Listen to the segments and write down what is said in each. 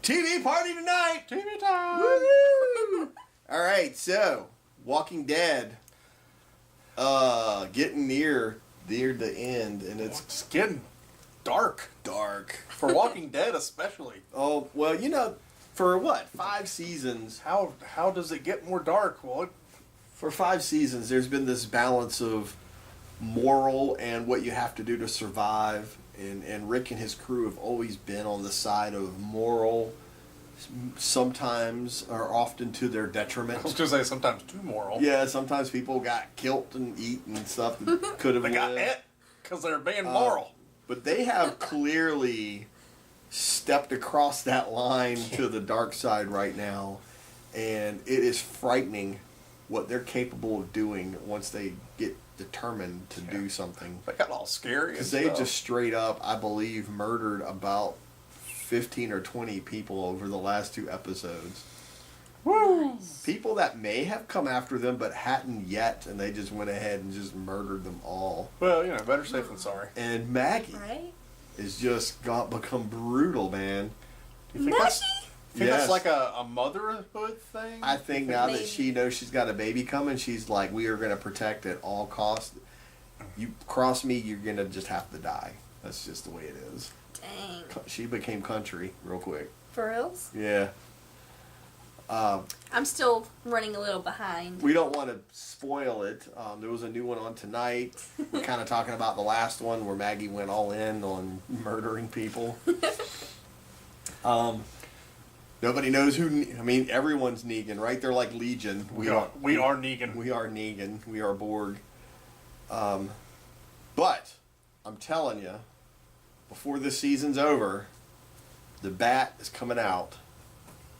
TV party tonight! TV time! Woo! Alright, so, Walking Dead. Getting near the end, and It's getting dark. dark. For Walking Dead especially. Oh, well, you know, for what, 5 seasons? How does it get more dark? Well, For 5 seasons, there's been this balance of moral and what you have to do to survive. And Rick and his crew have always been on the side of moral, sometimes or often to their detriment. I was going to say sometimes too moral. Yeah, sometimes people got killed and eaten and stuff that could have They got lived. it because they're being moral. But they have clearly stepped across that line to the dark side right now. And it is frightening what they're capable of doing once they get determined to do something. They got all scary. Because they just straight up, I believe, murdered about 15 or 20 people over the last 2 episodes. Woo! People that may have come after them but hadn't yet, and they just went ahead and just murdered them all. Well, you know, better safe than sorry. And Maggie Right? is just become brutal, man. You think Maggie? Think that's like a motherhood thing? I think now that Maybe. she knows she's got a baby coming, she's like, we are going to protect at all costs. You cross me, you're going to just have to die. That's just the way it is. Dang. She became country real quick. For reals? Yeah. I'm still running a little behind. We don't want to spoil it. There was a new one on tonight. We're kind of talking about the last one where Maggie went all in on murdering people. Nobody knows who. I mean, everyone's Negan, right? They're like Legion. We are Negan. We are Negan. We are Borg. But I'm telling you, before this season's over, the bat is coming out.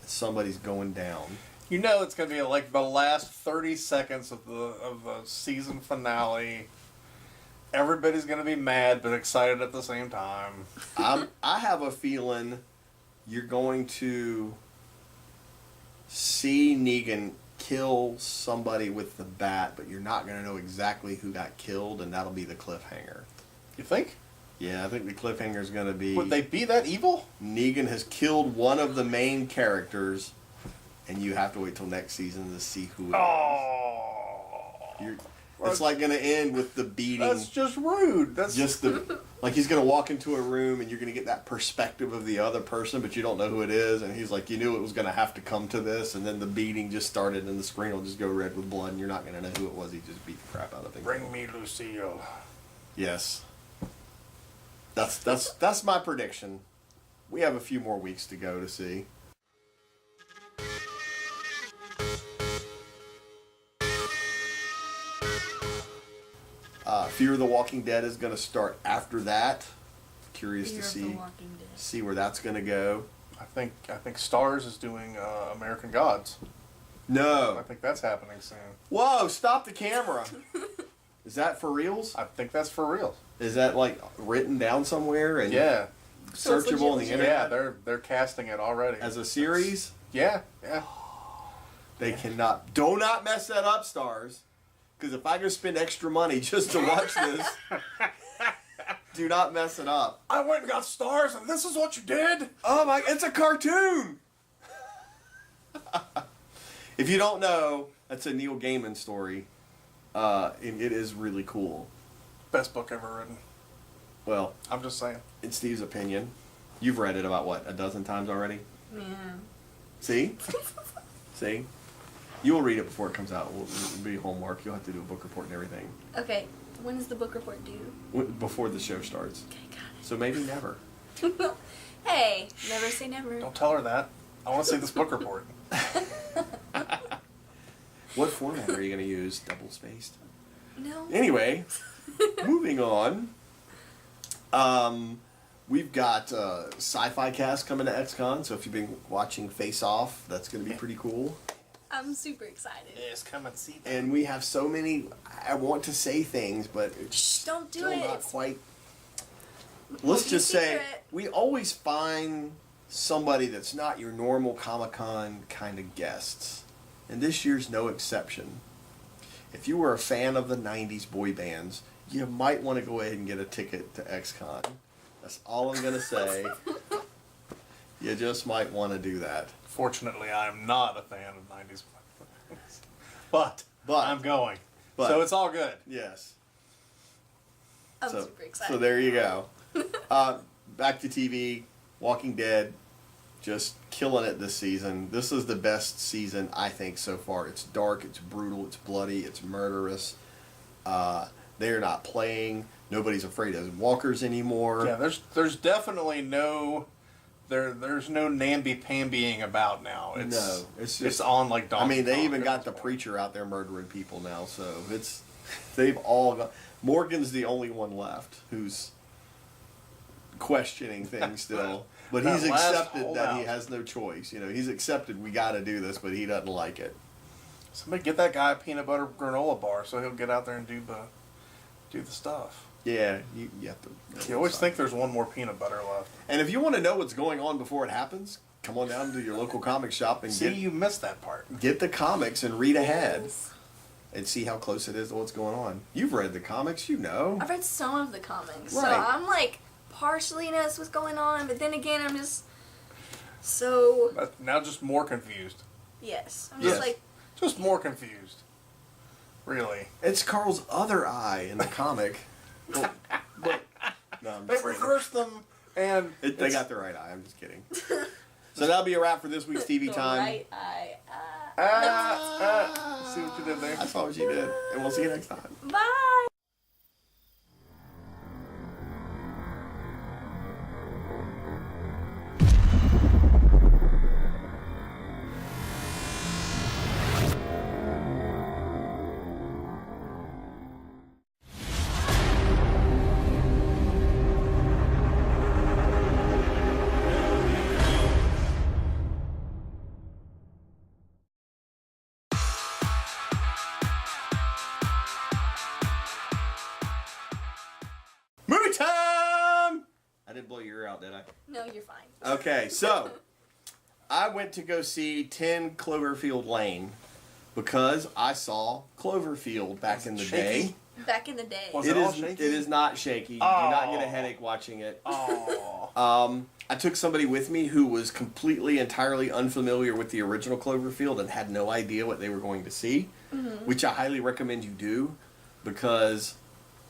And somebody's going down. You know it's going to be like the last 30 seconds of the season finale. Everybody's going to be mad but excited at the same time. I have a feeling you're going to see Negan kill somebody with the bat, but you're not going to know exactly who got killed, and that'll be the cliffhanger. You think? Yeah, I think the cliffhanger is going to be... Would they be that evil? Negan has killed one of the main characters, and you have to wait till next season to see who it is. Oh. It's like going to end with the beating. That's just rude. That's Just the... Like he's going to walk into a room, and you're going to get that perspective of the other person, but you don't know who it is, and he's like, you knew it was going to have to come to this, and then the beating just started, and the screen will just go red with blood, and you're not going to know who it was. He just beat the crap out of him. Bring me Lucille. Yes. That's my prediction. We have a few more weeks to go to see. Fear the Walking Dead is going to start after that. Curious Fear to of the see Walking Dead. see where that's going to go. I think Starz is doing American Gods. I No. think that's happening soon. Whoa, stop the camera. Is that for reals? I think that's for real. Is that like written down somewhere and Yeah. So it's searchable on the legit. internet Yeah, they're casting it already. as a series? Yeah. They cannot. Do not mess that up, Stars. Because if I go spend extra money just to watch this, do not mess it up. I went and got Stars, and this is what you did. Oh my! It's a cartoon. If you don't know, that's a Neil Gaiman story. It is really cool. Best book ever written. Well, I'm just saying. in Steve's opinion, you've read it about what, a dozen times already? Yeah. See? See? You'll read it before it comes out. It'll be homework. You'll have to do a book report and everything. Okay, when is the book report due? Before the show starts. Okay, got So maybe never. it. Hey, never say never. Don't tell her that. I want to see this book report. What format are you going to use? Double spaced? No. Anyway, moving on. We've got Sci-Fi Cast coming to XCON, so if you've been watching Face Off, that's going to be pretty cool. I'm super excited. Yes, come and see. And we have so many, I want to say things, but it's Shh, don't do still it. not It's quite. Let's be just say, secret. we always find somebody that's not your normal Comic-Con kind of guests. And this year's no exception. If you were a fan of the 90s boy bands, you might want to go ahead and get a ticket to XCON. That's all I'm going to say. You just might want to do that. Fortunately, I am not a fan of 90s movies. But I'm going. But, so it's all good. Yes. I'm super excited. So there you go. Back to TV, Walking Dead, just killing it this season. This is the best season, I think, so far. It's dark, it's brutal, it's bloody, it's murderous. They're not playing. Nobody's afraid of walkers anymore. Yeah, there's definitely no... There's no namby-pambying about now. It's on like Donkey I mean, they Kong even at got this the point. preacher out there murdering people now, so they've all got... Morgan's the only one left who's questioning things still. But he's accepted that he has no choice. You know, he's accepted we got to do this, but he doesn't like it. Somebody get that guy a peanut butter granola bar so he'll get out there and do the stuff. Yeah, you have to... You always think there's one more peanut butter left. And if you want to know what's going on before it happens, come on down to your local comic shop and you missed that part. get the comics and read ahead. Yes. And see how close it is to what's going on. You've read the comics, you know. I've read some of the comics, so Right. I'm like partially knows what's going on, but then again, I'm just so But now just more confused. yes. I'm Yes. just like Just more confused. Really. It's Carl's other eye in the comic. but no, I'm They just kidding. reversed them and... They got the right eye. I'm just kidding. So that'll be a wrap for this week's TV the time. right eye. See what you did there? I saw what you did. And we'll see you next time. Bye. Movie time! I didn't blow your ear out, did I? No, you're fine. Okay, so I went to go see 10 Cloverfield Lane because I saw Cloverfield back in the day. Shaky? Back in the day. Was It it all is. shaky? It is not shaky. You do not get a headache watching it. Oh. I took somebody with me who was completely, entirely unfamiliar with the original Cloverfield and had no idea what they were going to see, which I highly recommend you do, because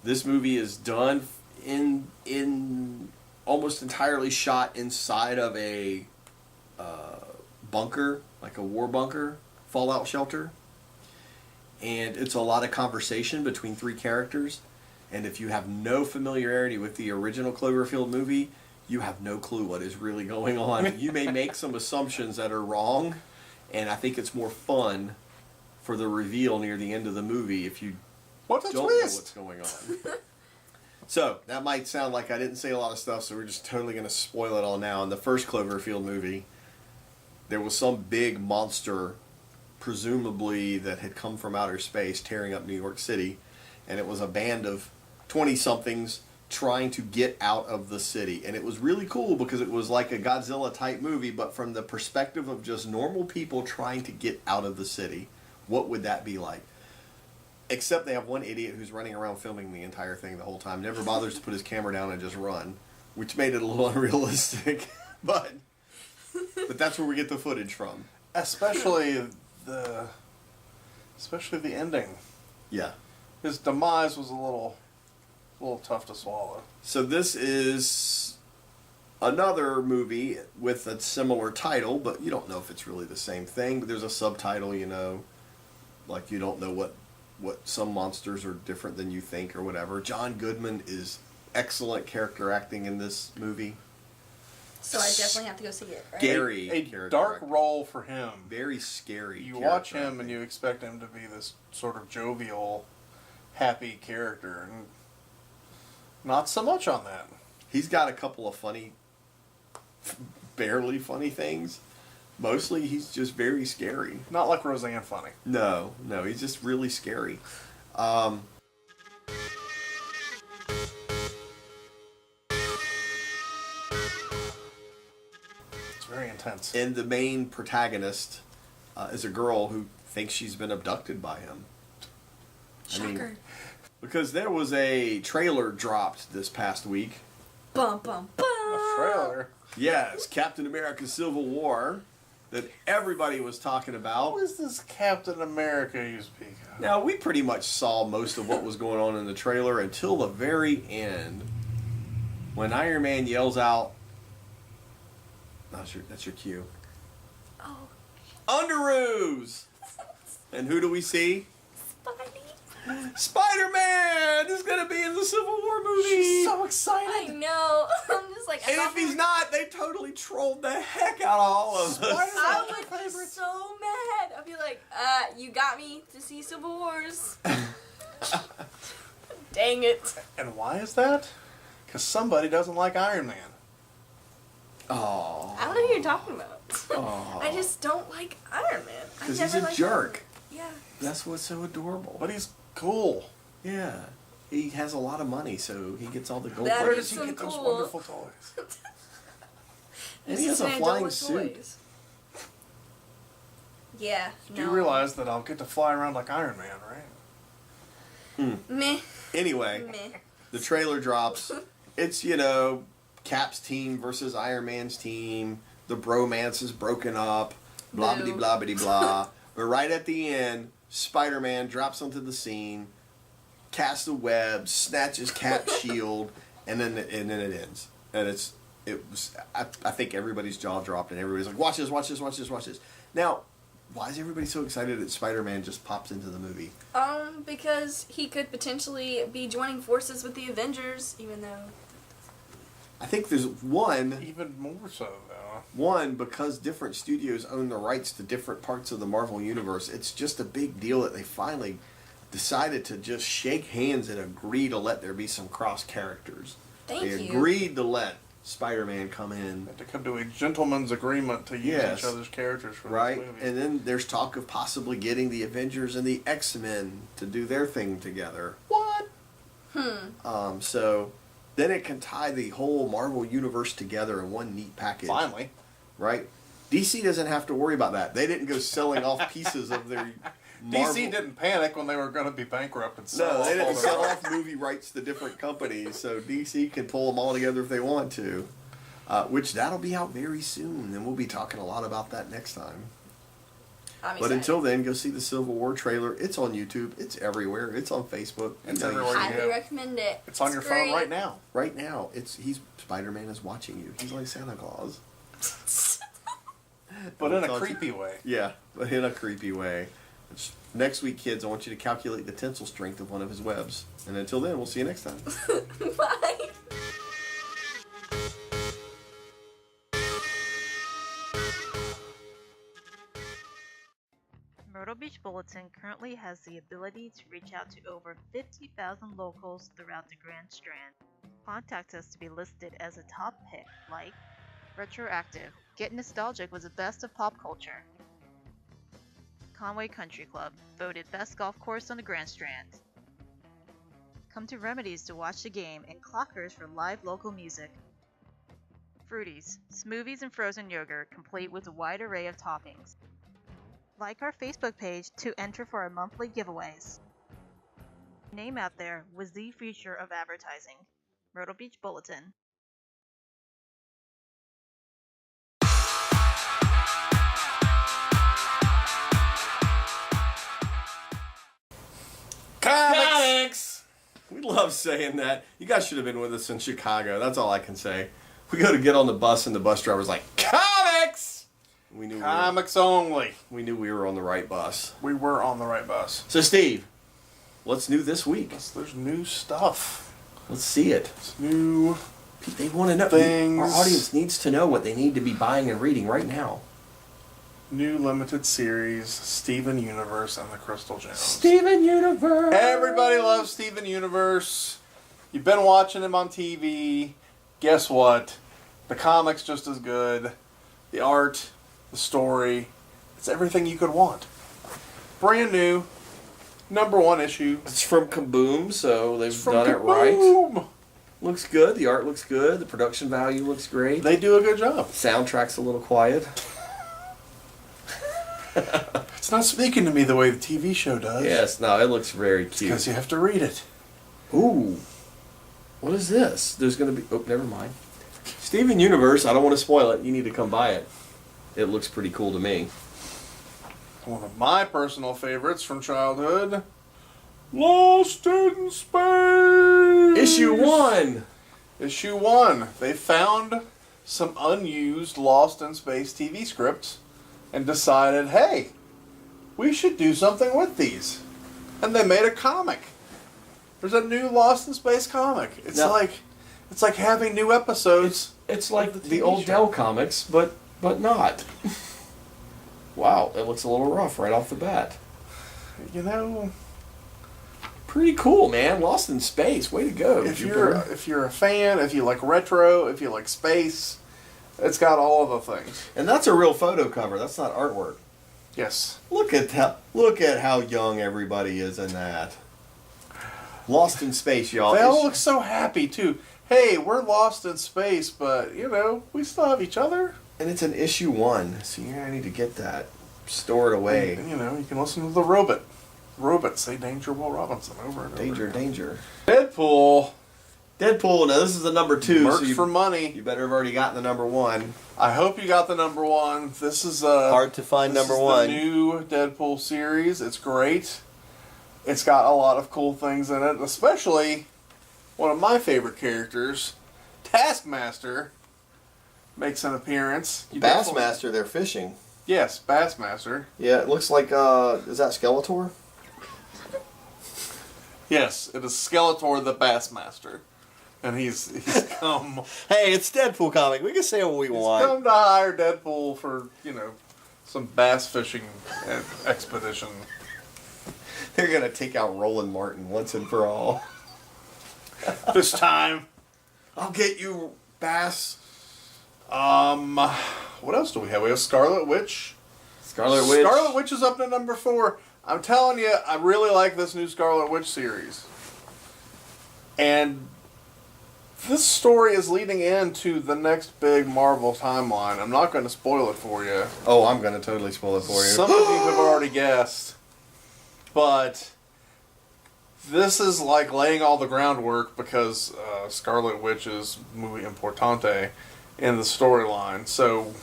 this movie is done in almost entirely shot inside of a bunker, like a war bunker, fallout shelter. And it's a lot of conversation between three characters. And if you have no familiarity with the original Cloverfield movie, you have no clue what is really going on. You may make some assumptions that are wrong, and I think it's more fun for the reveal near the end of the movie if you What a don't know twist! what's going on. So, that might sound like I didn't say a lot of stuff, so we're just totally going to spoil it all now. In the first Cloverfield movie, there was some big monster, presumably that had come from outer space, tearing up New York City, and it was a band of 20-somethings trying to get out of the city. And it was really cool because it was like a Godzilla-type movie, but from the perspective of just normal people trying to get out of the city. What would that be like? Except they have one idiot who's running around filming the entire thing the whole time, never bothers to put his camera down and just run, which made it a little unrealistic. But that's where we get the footage from. Especially the ending. Yeah. His demise was a little tough to swallow. So this is another movie with a similar title, but you don't know if it's really the same thing. But there's a subtitle, you know, like you don't know what some monsters are different than you think or whatever. John Goodman is excellent character acting in this movie. So I definitely have to go see it, right? Scary A character dark acting. role for him. Very scary. You character watch him acting. and you expect him to be this sort of jovial, happy character, and not so much on that. He's got a couple of funny, barely funny things. Mostly he's just very scary. Not like Roseanne funny. No, he's just really scary. It's very intense. And the main protagonist is a girl who thinks she's been abducted by him. Shocker. Because there was a trailer dropped this past week. Bum bum bum. A trailer. Yes, Captain America Civil War that everybody was talking about. Who is this Captain America you speak of? Now, we pretty much saw most of what was going on in the trailer until the very end. When Iron Man yells out, that's your cue. Oh, Underoos! And who do we see? Spidey. Spider-Man is going to be in the Civil War movie! She's so I excited. know. I'm just like, And if he's not, they totally trolled the heck out of all of us. I would be so mad. I'd be like, you got me to see Civil Wars. Dang it. And why is that? Because somebody doesn't like Iron Man. Oh. I don't know who you're talking about. Oh. I just don't like Iron Man. Because he's a jerk. Yeah. That's what's so adorable. But he's cool. Yeah. He has a lot of money, so he gets all the gold. That Where is does he some get those cool- wonderful toys? And he has a flying suit. Yeah. Do you realize that I'll get to fly around like Iron Man, right? Meh. Anyway, Meh. the trailer drops. It's, Cap's team versus Iron Man's team. The bromance is broken up. Blah, Boo. blah, blah, blah. But right at the end, Spider-Man drops onto the scene, casts a web, snatches Cap's shield, and then it ends. And I think everybody's jaw dropped and everybody's like, watch this, watch this, watch this, watch this. Now, why is everybody so excited that Spider-Man just pops into the movie? Because he could potentially be joining forces with the Avengers, even though... I think there's one, Even more so, though. because different studios own the rights to different parts of the Marvel Universe. It's just a big deal that they finally decided to just shake hands and agree to let there be some cross characters. Thank They you. agreed to let Spider-Man come in. To come to a gentleman's agreement to use Yes. each other's characters for Right? this movie. And then there's talk of possibly getting the Avengers and the XMEN to do their thing together. What? So then it can tie the whole Marvel Universe together in one neat package. Finally. Right? DC doesn't have to worry about that. They didn't go selling off pieces of their Marvel. DC didn't panic when they were going to be bankrupt and sell No, off they all didn't their sell rights. off movie rights to different companies, so DC can pull them all together if they want to. Which that'll be out very soon, and we'll be talking a lot about that next time. I'm But excited. until then, go see the Civil War trailer. It's on YouTube. It's everywhere. It's on Facebook. It's You know, everywhere. Highly Yeah. recommend it. It's on your phone great. right now. Right now, Spider-Man is watching you. He's like Santa Claus. But in a It's on- creepy way. Yeah, but in a creepy way. Next week, kids, I want you to calculate the tensile strength of one of his webs. And until then, we'll see you next time. Bye. Myrtle Beach Bulletin currently has the ability to reach out to over 50,000 locals throughout the Grand Strand. Contact us to be listed as a top pick, like Retroactive, Get Nostalgic was the best of pop culture. Conway Country Club, voted best golf course on the Grand Strand. Come to Remedies to watch the game and Clockers for live local music. Fruities, smoothies and frozen yogurt complete with a wide array of toppings. Like our Facebook page to enter for our monthly giveaways. Name out there was the future of advertising. Myrtle Beach Bulletin. Comics! We love saying that. You guys should have been with us in Chicago. That's all I can say. We go to get on the bus and the bus driver's like, comics! We knew Comics only. we knew we were on the right bus. We were on the right bus. So Steve, what's new this week? There's new stuff. Let's see it. It's new. They want to know. Things. Our audience needs to know what they need to be buying and reading right now. New limited series, Steven Universe and the Crystal Gems. Steven Universe! Everybody loves Steven Universe. You've been watching him on TV. Guess what? The comic's just as good. The art, the story, it's everything you could want. Brand new, #1 issue. It's from Kaboom, so they've From done it right. Kaboom! Looks good. The art looks good. The production value looks great. They do a good job. Soundtrack's a little quiet. It's not speaking to me the way the TV show does. Yes, no, it looks very cute. Because you have to read it. Ooh. What is this? There's going to be... Oh, never mind. Steven Universe, I don't want to spoil it. You need to come by it. It looks pretty cool to me. One of my personal favorites from childhood, Lost in Space. Issue 1. Issue 1. They found some unused Lost in Space TV scripts and decided, hey, we should do something with these. And they made a comic. There's a new Lost in Space comic. It's like having new episodes. It's like the TV old show. Dell comics, but not. Wow, it looks a little rough right off the bat. You know, Pretty cool, man. Lost in Space. Way to go. if Jupiter. you're a fan, if you like retro, if you like space, it's got all of the things. And that's a real photo cover. That's not artwork. Yes. Look at how young everybody is in that. Lost in Space, y'all. They all look so happy too. Hey, we're lost in space, but you know, we still have each other. And it's an issue 1, so you're gonna need to get that. Store it away. And, you know, you can listen to the robot. Robots say Danger Will Robinson over and over. Danger, again. danger. Deadpool. Deadpool. Now this is the number 2. Merch So you, for money. you better have already gotten the number 1. I hope you got the number 1. This is Hard to find this number is 1. The new Deadpool series. It's great. It's got a lot of cool things in it, especially one of my favorite characters, Taskmaster, makes an appearance. You definitely- Bassmaster, they're fishing. Yes, Bassmaster. Yeah, it looks like, is that Skeletor? Yes, it is Skeletor the Bassmaster. And he's come Hey, it's Deadpool comic. We can say what we want. come to hire Deadpool for, you know, some bass fishing expedition. They're gonna take out Roland Martin once and for all. This time. I'll get you, Bass. What else do we have? We have Scarlet Witch. Scarlet Witch. Scarlet Witch is up to number 4. I'm telling you, I really like this new Scarlet Witch series. And this story is leading into the next big Marvel timeline. I'm not going to spoil it for you. Oh, I'm gonna totally spoil it for you. Some of you have already guessed. But this is like laying all the groundwork because Scarlet Witch is muy importante in the storyline. So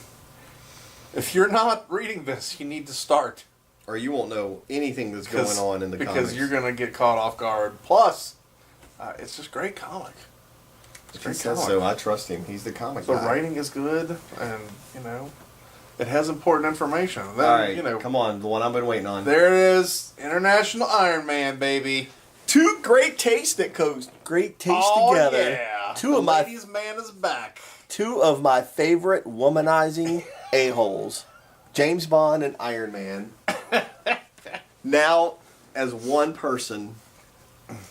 if you're not reading this, you need to start. Or you won't know anything that's going on in the because comics. you're going to get caught off guard. Plus, it's just great comic. It's He great says comic. so. I trust him. He's the comic The guy. writing is good, and, you know, it has important information. Then, All right, you know, come on. The one I've been waiting on. there it is. International Iron Man, baby. 2 great tastes that goes great taste together. Yeah. Two the of my ladies' man is back. 2 of my favorite womanizing a-holes. James Bond and Iron Man. Now, as one person,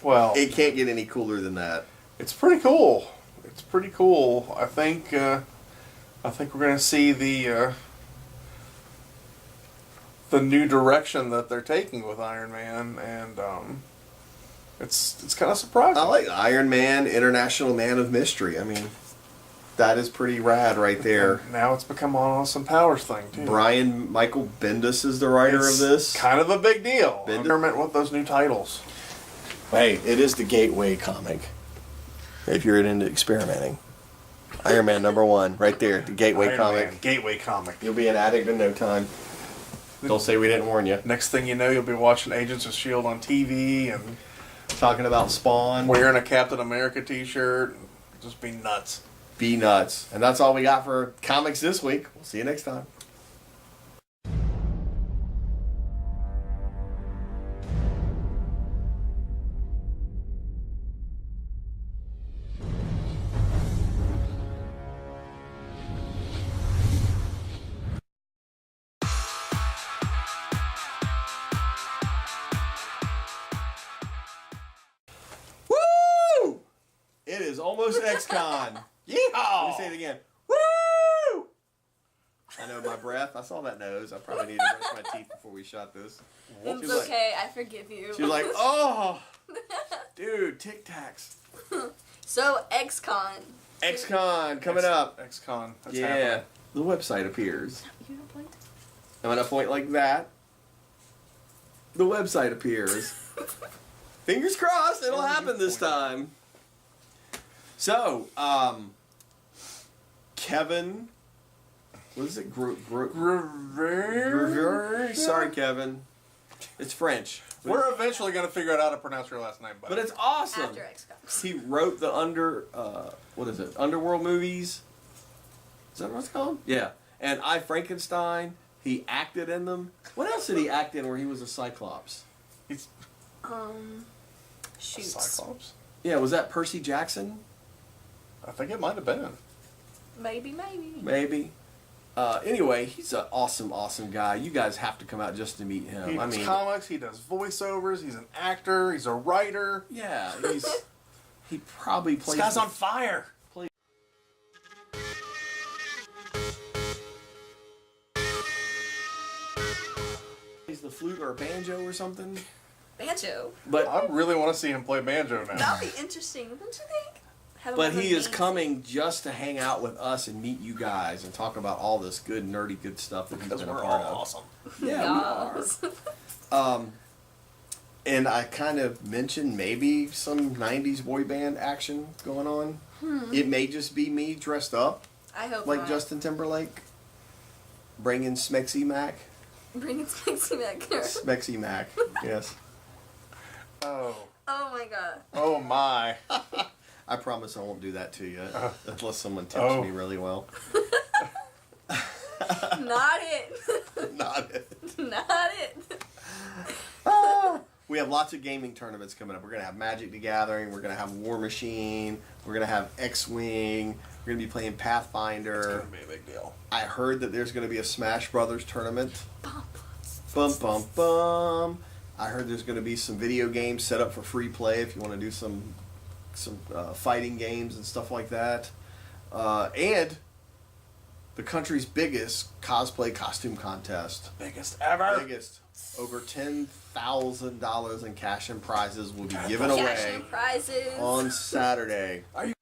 Well, it can't get any cooler than that. it's pretty cool. It's pretty cool. I think we're going to see the new direction that they're taking with Iron Man, and it's kind of surprising. I like Iron Man, International Man of Mystery. I mean, that is pretty rad right there. And now it's become an Austin Powers thing too. Brian Michael Bendis is the writer It's of this. kind of a big deal. Bendis. Experiment with those new titles. Hey, it is the gateway comic. If you're into experimenting. Iron Man number 1, right there, the gateway Iron comic. Man, gateway comic. You'll be an addict in no time. Don't say we didn't warn you. Next thing you know, you'll be watching Agents of S.H.I.E.L.D. on TV and Talking about Spawn. wearing a Captain America t-shirt. And just be nuts. Be nuts. And that's all we got for comics this week. We'll see you next time. Woo! It is almost XCON. Let Yeehaw! me say it again. Woo! I know my breath. I saw that nose. I probably need to brush my teeth before we shot this. It's She's like- okay, I forgive you. She was like, oh, dude, Tic Tacs. So, XCON. XCON coming up. XCON. That's Yeah. happening. The website appears. You don't point? I'm going to point like that. The website appears. Fingers crossed, it'll happen this time. So, Kevin. What is it? Grever. Sorry, Kevin. It's French. We're eventually going to figure out how to pronounce your last name, buddy. But it's awesome. After XCON. He wrote the Underworld movies. Is that what it's called? Yeah. And I, Frankenstein. He acted in them. What else did he act in where he was a Cyclops? He's Shoots. Cyclops. Yeah, was that Percy Jackson? I think it might have been. Maybe. Maybe. Anyway, he's an awesome, awesome guy. You guys have to come out just to meet him. He does comics, he does voiceovers, he's an actor, he's a writer. Yeah, he probably plays... This guy's on fire! Plays the flute or a banjo or something. Banjo. But I really want to see him play banjo now. That'd be interesting, don't you think? Have him But on he the is main coming just to hang out with us and meet you guys and talk about all this good, nerdy, good stuff that he's Because been a we're part all of. awesome. Yeah, Yes. we are. And I kind of mentioned maybe some 90s boy band action going on. It may just be me dressed up I hope like not. Justin Timberlake, bringing Smexy Mack. Bring it Smexy Mack here. Smexy Mack, yes. Oh. Oh my god. Oh my. I promise I won't do that to you unless someone tips me really well. Not it. Not it. Not it. We have lots of gaming tournaments coming up. We're going to have Magic the Gathering. We're going to have Warmachine. We're going to have X-Wing. We're going to be playing Pathfinder. It's going to be a big deal. I heard that there's going to be a Smash Brothers tournament. Bump. Bum, bum, bum. I heard there's going to be some video games set up for free play if you want to do some fighting games and stuff like that. And the country's biggest cosplay costume contest. Biggest ever. Biggest. Over $10,000 in cash and prizes will be given Cash away and prizes. on Saturday. Are you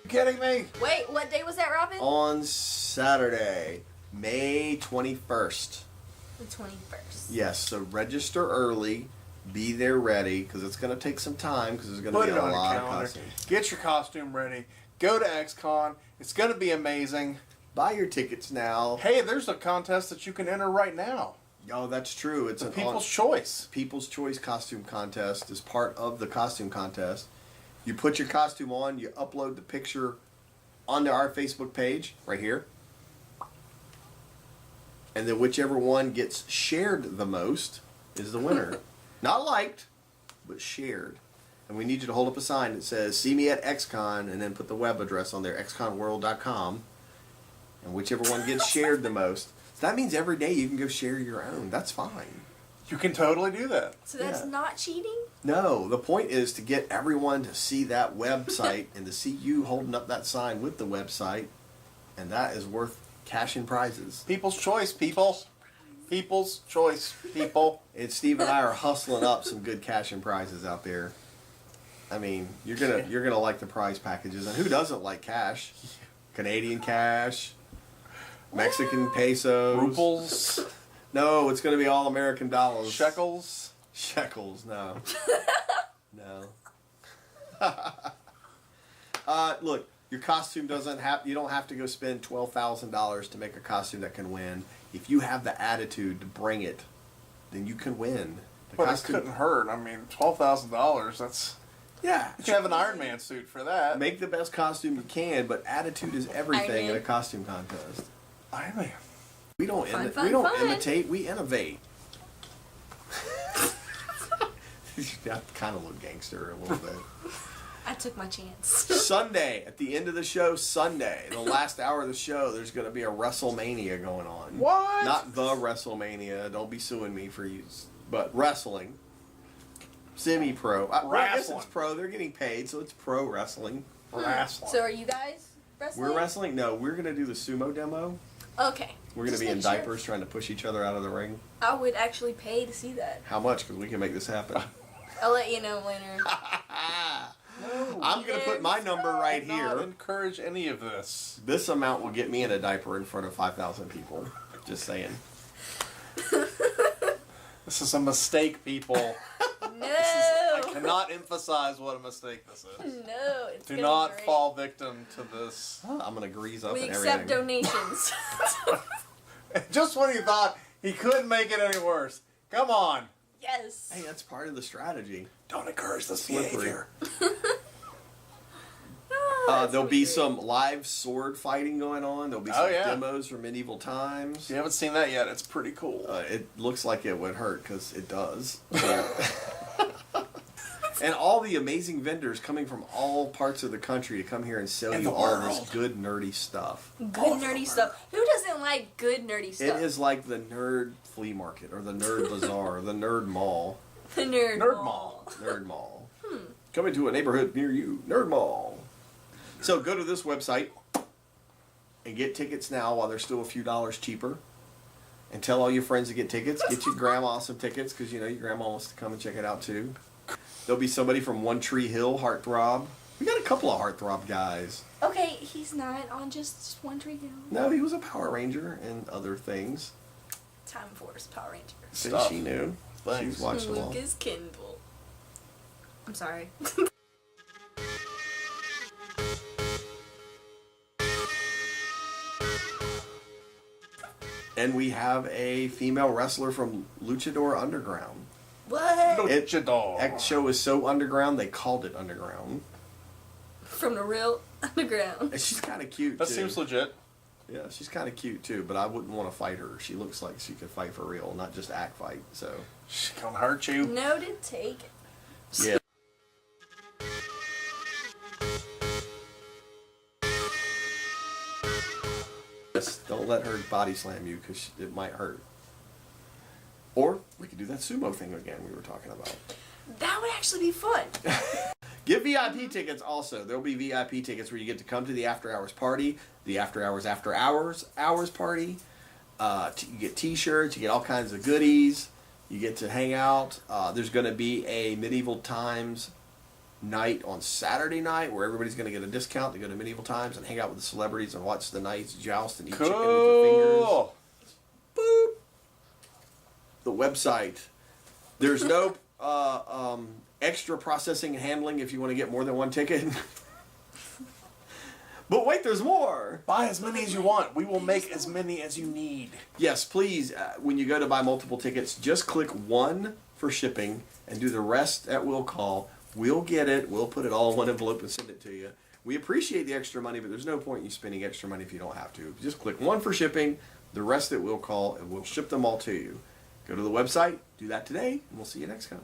kidding me? Wait, what day was that, Robin? On Saturday, May 21st. The 21st. Yes, so register early. Be there ready because it's going to take some time because there's going to Put be it a on your lot of calendar. costumes. Get your costume ready. Go to XCON. It's going to be amazing. Buy your tickets now. Hey, there's a contest that you can enter right now. Oh, that's true. It's The an People's Choice. People's Choice costume contest is part of the costume contest. You put your costume on, you upload the picture onto our Facebook page right here. And then whichever one gets shared the most is the winner. Not liked, but shared. And we need you to hold up a sign that says, "See me at XCON," and then put the web address on there, xconworld.com. And whichever one gets shared the most. So that means every day you can go share your own. That's fine. You can totally do that. So that's Yeah. not cheating? No, the point is to get everyone to see that website and to see you holding up that sign with the website. And that is worth cash and prizes. People's Choice, people. People's Choice, people. And Steve and I are hustling up some good cash and prizes out there. I mean, you're gonna like the prize packages, and who doesn't like cash? Canadian cash, Mexican pesos, Ruples, No, it's gonna be all American dollars. shekels. Shekels, no. No. Look, your costume you don't have to go spend $12,000 to make a costume that can win. If you have the attitude to bring it, then you can win. But it couldn't hurt. I mean, $12,000, that's... Yeah. You can have an Iron Man suit for that. Make the best costume you can, but attitude is everything in Man. a costume contest. Iron Man. We don't Fun, fun. imitate, we innovate. You kind of look gangster a little bit. I took my chance. Sunday, at the end of the show, Sunday, the last hour of the show, there's going to be a WrestleMania going on. What? Not the WrestleMania. Don't be suing me for use. But wrestling. Semi-pro. Well, I guess Wrestling. it's pro. They're getting paid, so it's pro wrestling. Wrestling. So are you guys wrestling? We're wrestling? No, we're going to do the sumo demo. Okay. We're going to Just be in make sure. diapers trying to push each other out of the ring. I would actually pay to see that. How much? Because we can make this happen. I'll let you know later. I'm going to put my number right Not here. encourage any of this. This amount will get me in a diaper in front of 5,000 people. Just saying. This is a mistake, people. No. I and not emphasize what a mistake this is. No, it's Do gonna not be great. fall victim to this. I'm gonna grease up We and accept everything. donations. Just when you thought he couldn't make it any worse. Come on. Yes. Hey, that's part of the strategy. Don't encourage this Slippery. behavior. There'll be some live sword fighting going on. There'll be some Oh, yeah. demos from medieval times. If you haven't seen that yet, it's pretty cool. It looks like it would hurt because it does. And all the amazing vendors coming from all parts of the country to come here and sell And you the all this world. good nerdy stuff. Good nerdy stuff. Who doesn't like good nerdy stuff? It is like the nerd flea market or the nerd bazaar or the nerd mall. The nerd Mall. Nerd mall. Coming to a neighborhood near you. Nerd mall. So go to this website and get tickets now while they're still a few dollars cheaper. And tell all your friends to get tickets. Get your grandma some tickets because you know your grandma wants to come and check it out too. There'll be somebody from One Tree Hill, Heartthrob. We got a couple of Heartthrob guys. Okay, he's not on just One Tree Hill. No, he was a Power Ranger and other things. Time Force Power Ranger. Since she knew. She Thanks. was watching along. Lucas Kindle. I'm sorry. And we have a female wrestler from Luchador Underground. What? Luchador. X show is so underground they called it Underground. From the real underground. And she's kind of cute That too. seems legit. Yeah, she's kind of cute too, but I wouldn't want to fight her. She looks like she could fight for real, not just act fight. So She's gonna hurt you. Noted, take it. yeah. Just don't let her body slam you because it might hurt. Or we could do that sumo thing again we were talking about. That would actually be fun. Get VIP tickets also. There'll be VIP tickets where you get to come to the after hours party, the after hours party. You get t-shirts, you get all kinds of goodies. You get to hang out. There's going to be a Medieval Times night on Saturday night where everybody's going to get a discount to go to Medieval Times and hang out with the celebrities and watch the knights joust and eat chicken with your fingers. Cool. Boop. The website. There's no extra processing and handling if you want to get more than one ticket. But wait, there's more. Buy as many as you want. We will make as many as you need. Yes, please, when you go to buy multiple tickets, just click one for shipping and do the rest at will call. We'll get it. We'll put it all in one envelope and send it to you. We appreciate the extra money, but there's no point in you spending extra money if you don't have to. Just click one for shipping, the rest at will call, and we'll ship them all to you. Go to the website, do that today, and we'll see you next time.